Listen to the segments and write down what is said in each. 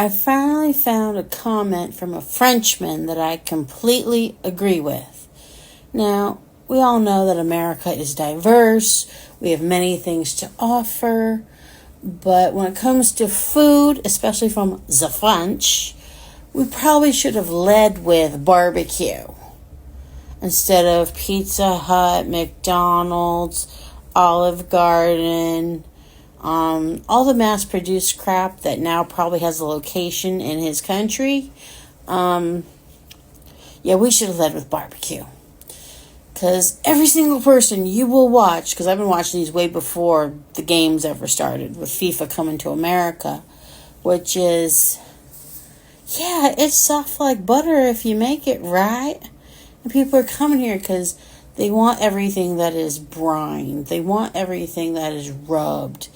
I finally found a comment from a Frenchman that I completely agree with. Now, we all know that America is diverse. We have many things to offer. But when it comes to food, especially from the French, we probably should have led with barbecue instead of Pizza Hut, McDonald's, Olive Garden, all the mass-produced crap that now probably has a location in his country. We should have led with barbecue. Because every single person you will watch, because I've been watching these way before the games ever started, with FIFA coming to America, which is, it's soft like butter if you make it right. And people are coming here because they want everything that is brined. They want everything that is rubbed.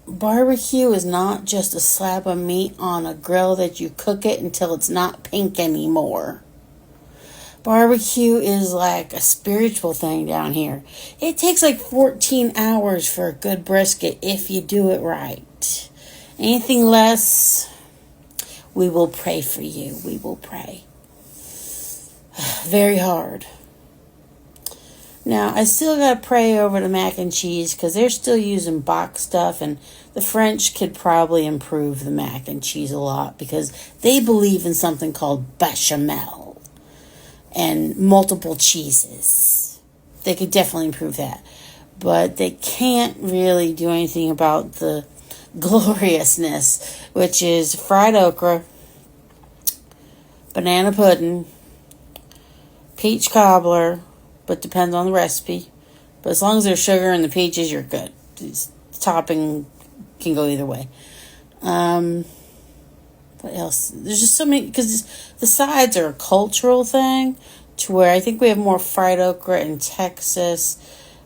Barbecue is not just a slab of meat on a grill that you cook it until it's not pink anymore. Barbecue is like a spiritual thing down here. It takes like 14 hours for a good brisket if you do it right. Anything less, we will pray for you. We will pray. Very hard. Now, I still got to pray over the mac and cheese because they're still using box stuff, and the French could probably improve the mac and cheese a lot because they believe in something called bechamel and multiple cheeses. They could definitely improve that. But they can't really do anything about the gloriousness, which is fried okra, banana pudding, peach cobbler, but depends on the recipe. But as long as there's sugar in the peaches, you're good. The topping can go either way. What else? There's just so many, because the sides are a cultural thing, to where I think we have more fried okra in Texas,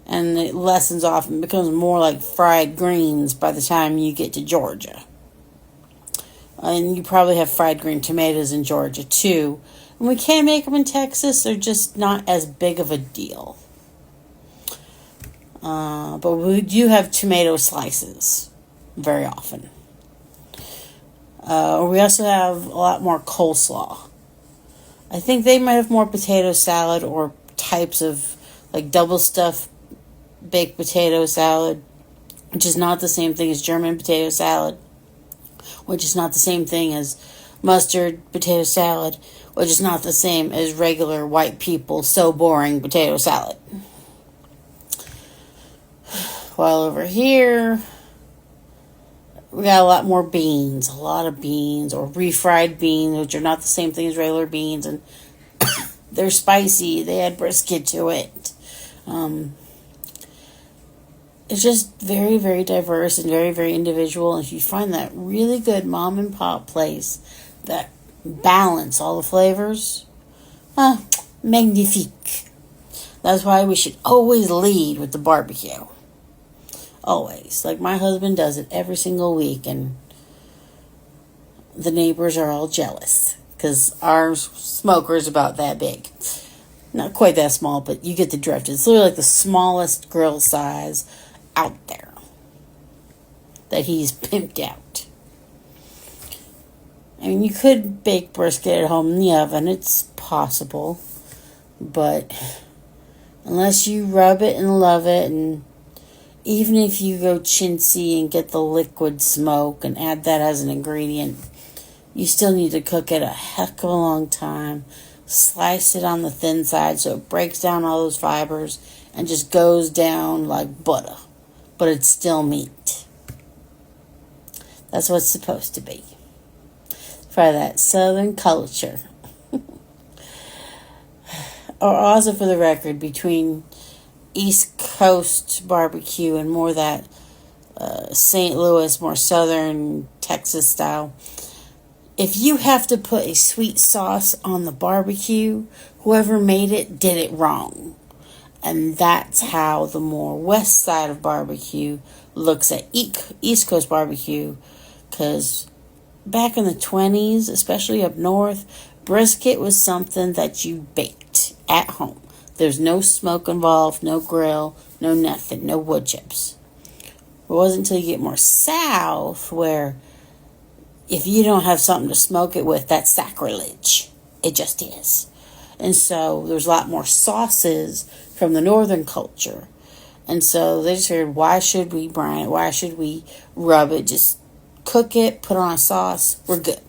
and it lessens off and becomes more like fried greens by the time you get to Georgia. And you probably have fried green tomatoes in Georgia too. And we can't make them in Texas. They're just not as big of a deal. But we do have tomato slices very often. We also have a lot more coleslaw. I think they might have more potato salad or types of like double stuffed baked potato salad, which is not the same thing as German potato salad, which is not the same thing as mustard potato salad, which is not the same as regular white people so boring potato salad. While over here, we got a lot more beans, a lot of beans, or refried beans, which are not the same thing as regular beans, and they're spicy. They add brisket to it. It's just very, very diverse and very, very individual. And if you find that really good mom and pop place that balance all the flavors, magnifique. That's why we should always lead with the barbecue. Always. Like my husband does it every single week, and the neighbors are all jealous because our smoker is about that big. Not quite that small, but you get the drift. It's literally like the smallest grill size out there that he's pimped out. I mean, you could bake brisket at home in the oven. It's possible. But unless you rub it and love it, and even if you go chintzy and get the liquid smoke and add that as an ingredient, you still need to cook it a heck of a long time. Slice it on the thin side so it breaks down all those fibers and just goes down like butter. But it's still meat. That's what it's supposed to be. For that southern culture. Or also for the record, between East Coast barbecue and more that St. Louis, more southern Texas style, if you have to put a sweet sauce on the barbecue, whoever made it did it wrong. And that's how the more west side of barbecue looks at East Coast barbecue. Because back in the 20s, especially up north, brisket was something that you baked at home. There's no smoke involved, no grill, no nothing, no wood chips. It wasn't until you get more south where if you don't have something to smoke it with, that's sacrilege. It just is. And so there's a lot more sauces from the northern culture. And so they just figured, why should we brine it? Why should we rub it? Just cook it, put on a sauce, we're good.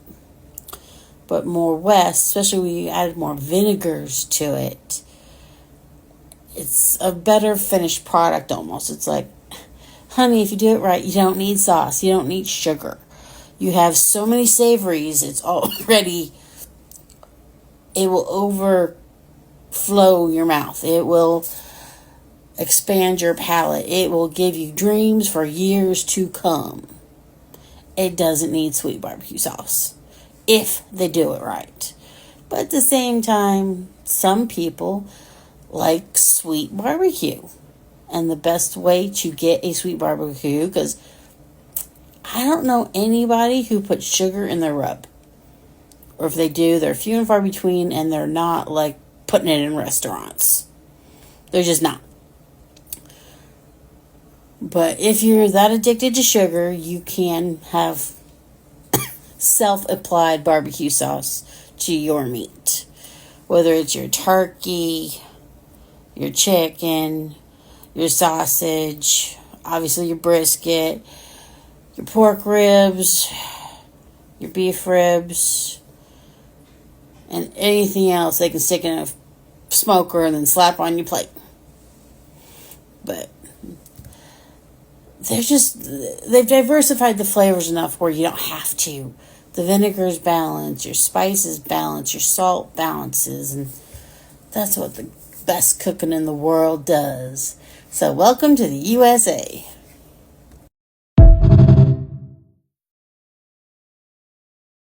But more west, especially when you added more vinegars to it, it's a better finished product almost. It's like, honey, if you do it right, you don't need sauce. You don't need sugar. You have so many savories, it's already, it will overflow your mouth. It will expand your palate. It will give you dreams for years to come. It doesn't need sweet barbecue sauce if they do it right. But at the same time, some people like sweet barbecue. And the best way to get a sweet barbecue, because I don't know anybody who puts sugar in their rub. Or if they do, they're few and far between, and they're not like putting it in restaurants. They're just not. But if you're that addicted to sugar, you can have self-applied barbecue sauce to your meat. Whether it's your turkey, your chicken, your sausage, obviously your brisket, your pork ribs, your beef ribs, and anything else they can stick in a smoker and then slap on your plate. But they've diversified the flavors enough where you don't have to. The vinegars balance, your spices balance, your salt balances, and that's what the best cooking in the world does. So welcome to the USA.